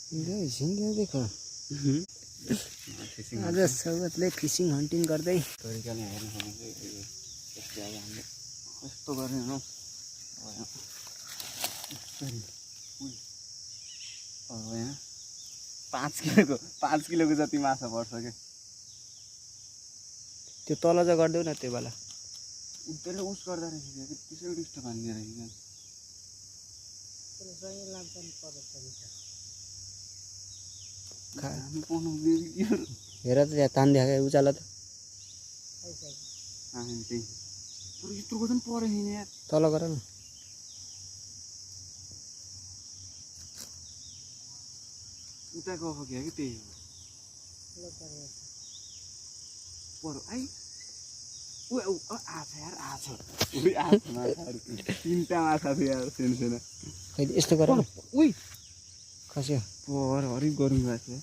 झिङ्गा देखो आज सौगतले fishing hunting गर्दै तरिकाले हेर्नु भने चाहिँ यस्तो अब हामीले कस्तो गर्ने हो अब यहाँ 5 किलोको जति माछा पर्छ क्या त्यो तल चाहिँ गरिदेऊ न त्यो बेला त्यसले उस गर्दा रहेछ क्या त्यसै डिस्टर्ब हान्ने रहेछ हामी पाउनु हेर त त्यहाँ तान देखा उचालो त त्यही तर यत्रोको पनि परेन यार तल गर न उताको अब क्या कि त्यही हो परो आई आछ यार आछ माछाहरू 3टा माछा थियो यार सानो खै यस्तो गर न उही खस्यो पर हरिक गरुङ गएको थियो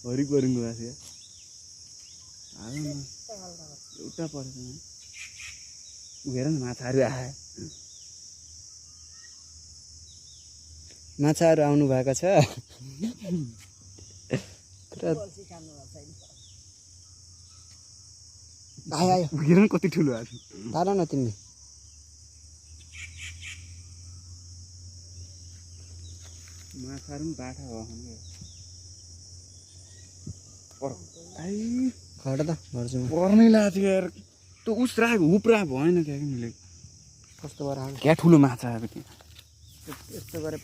हरिक गरुङ गएको थियो हाल न एउटा परेछ हेर न माछाहरू आयो माछाहरू आउनु भएको छ आयो आयो हेर न कति ठुलो आयो तार न तिमीले माछाहरू पनि बाठा हो आई खड त गर्छु म पर्नै लाग्थ्यो यार त्यो उस राखेको हुप राखेको भएन क्या कि मैले कस्तो गरेर क्या ठुलो माछा आएको थियो यस्तो गरेर